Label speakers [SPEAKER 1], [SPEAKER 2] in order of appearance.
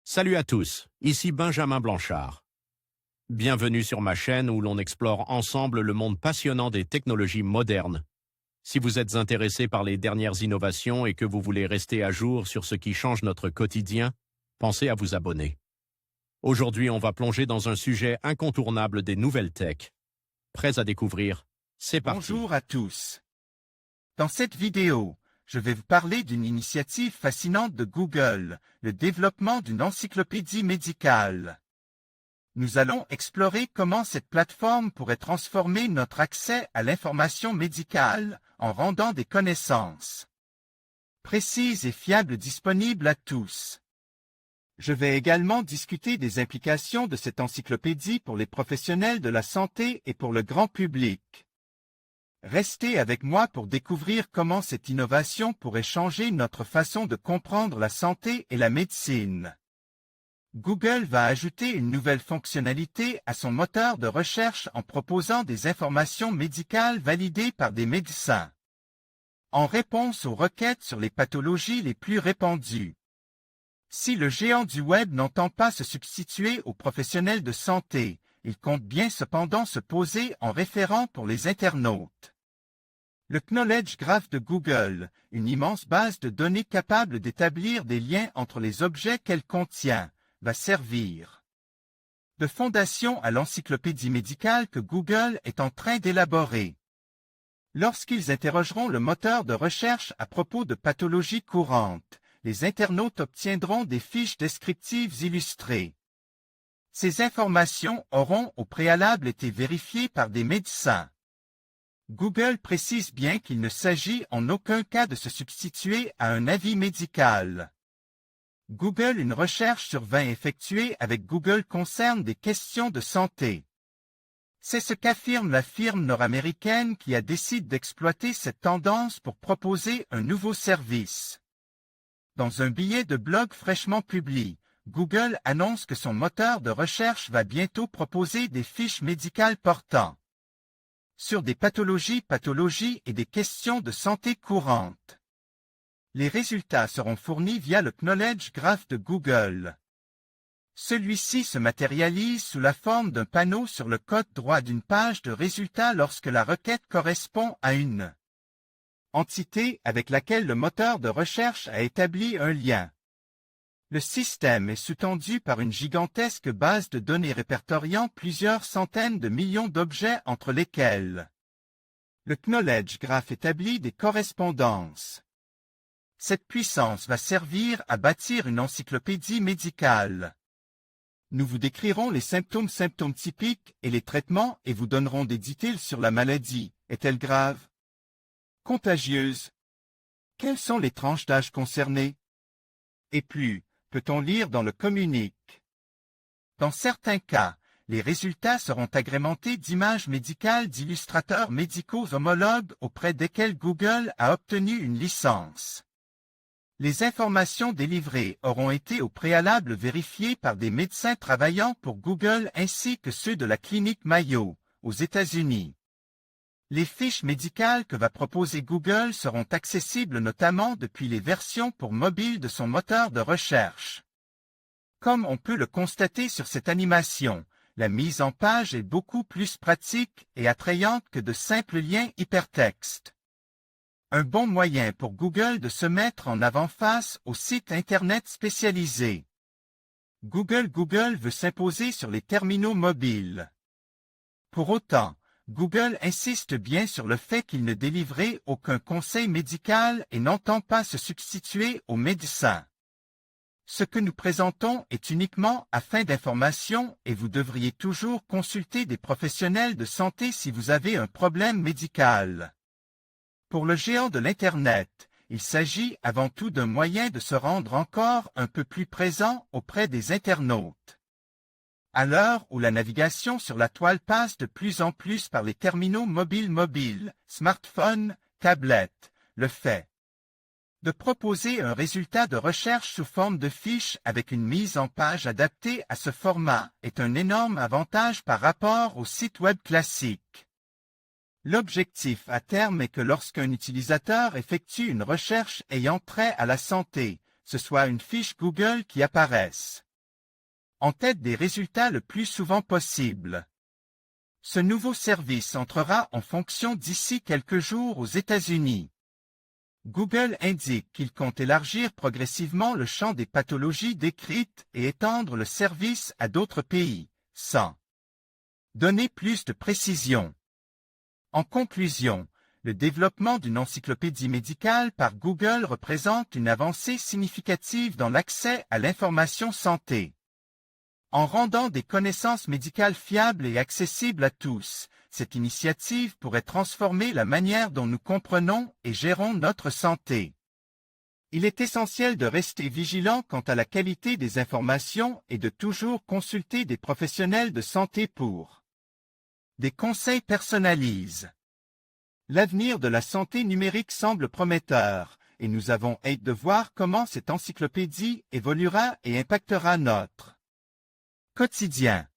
[SPEAKER 1] Salut à tous, ici Benjamin Blanchard. Bienvenue sur ma chaîne où l'on explore ensemble le monde passionnant des technologies modernes. Si vous êtes intéressé par les dernières innovations et que vous voulez rester à jour sur ce qui change notre quotidien, pensez à vous abonner. Aujourd'hui, on va plonger dans un sujet incontournable des nouvelles tech. Prêts à découvrir? C'est parti.
[SPEAKER 2] Bonjour à tous. Dans cette vidéo, je vais vous parler d'une initiative fascinante de Google, le développement d'une encyclopédie médicale. Nous allons explorer comment cette plateforme pourrait transformer notre accès à l'information médicale en rendant des connaissances précises et fiables disponibles à tous. Je vais également discuter des implications de cette encyclopédie pour les professionnels de la santé et pour le grand public. Restez avec moi pour découvrir comment cette innovation pourrait changer notre façon de comprendre la santé et la médecine. Google va ajouter une nouvelle fonctionnalité à son moteur de recherche en proposant des informations médicales validées par des médecins, en réponse aux requêtes sur les pathologies les plus répandues. Si le géant du web n'entend pas se substituer aux professionnels de santé, il compte bien cependant se poser en référent pour les internautes. Le Knowledge Graph de Google, une immense base de données capable d'établir des liens entre les objets qu'elle contient, va servir de fondation à l'encyclopédie médicale que Google est en train d'élaborer. Lorsqu'ils interrogeront le moteur de recherche à propos de pathologies courantes, les internautes obtiendront des fiches descriptives illustrées. Ces informations auront au préalable été vérifiées par des médecins. Google précise bien qu'il ne s'agit en aucun cas de se substituer à un avis médical. Google, une recherche sur 20 effectuée avec Google concerne des questions de santé. C'est ce qu'affirme la firme nord-américaine qui a décidé d'exploiter cette tendance pour proposer un nouveau service. Dans un billet de blog fraîchement publié, Google annonce que son moteur de recherche va bientôt proposer des fiches médicales portant sur des pathologies et des questions de santé courantes. Les résultats seront fournis via le Knowledge Graph de Google. Celui-ci se matérialise sous la forme d'un panneau sur le côté droit d'une page de résultats lorsque la requête correspond à une entité avec laquelle le moteur de recherche a établi un lien. Le système est sous-tendu par une gigantesque base de données répertoriant plusieurs centaines de millions d'objets entre lesquels le Knowledge Graph établit des correspondances. Cette puissance va servir à bâtir une encyclopédie médicale. Nous vous décrirons les symptômes typiques et les traitements et vous donnerons des détails sur la maladie. Est-elle grave? Contagieuse? Quelles sont les tranches d'âge concernées? Et plus, peut-on lire dans le communiqué? Dans certains cas, les résultats seront agrémentés d'images médicales d'illustrateurs médicaux homologues auprès desquels Google a obtenu une licence. Les informations délivrées auront été au préalable vérifiées par des médecins travaillant pour Google ainsi que ceux de la clinique Mayo, aux États-Unis. Les fiches médicales que va proposer Google seront accessibles notamment depuis les versions pour mobile de son moteur de recherche. Comme on peut le constater sur cette animation, la mise en page est beaucoup plus pratique et attrayante que de simples liens hypertextes. Un bon moyen pour Google de se mettre en avant face aux sites Internet spécialisés. Google veut s'imposer sur les terminaux mobiles. Pour autant, Google insiste bien sur le fait qu'il ne délivrait aucun conseil médical et n'entend pas se substituer aux médecins. Ce que nous présentons est uniquement à fin d'information et vous devriez toujours consulter des professionnels de santé si vous avez un problème médical. Pour le géant de l'Internet, il s'agit avant tout d'un moyen de se rendre encore un peu plus présent auprès des internautes. À l'heure où la navigation sur la toile passe de plus en plus par les terminaux mobiles, smartphones, tablettes, le fait de proposer un résultat de recherche sous forme de fiche avec une mise en page adaptée à ce format est un énorme avantage par rapport aux sites web classiques. L'objectif à terme est que lorsqu'un utilisateur effectue une recherche ayant trait à la santé, ce soit une fiche Google qui apparaisse. en tête des résultats le plus souvent possible. Ce nouveau service entrera en fonction d'ici quelques jours aux États-Unis. Google indique qu'il compte élargir progressivement le champ des pathologies décrites et étendre le service à d'autres pays, sans donner plus de précision. En conclusion, le développement d'une encyclopédie médicale par Google représente une avancée significative dans l'accès à l'information santé. En rendant des connaissances médicales fiables et accessibles à tous, cette initiative pourrait transformer la manière dont nous comprenons et gérons notre santé. Il est essentiel de rester vigilant quant à la qualité des informations et de toujours consulter des professionnels de santé pour des conseils personnalisés. L'avenir de la santé numérique semble prometteur, et nous avons hâte de voir comment cette encyclopédie évoluera et impactera notre quotidien.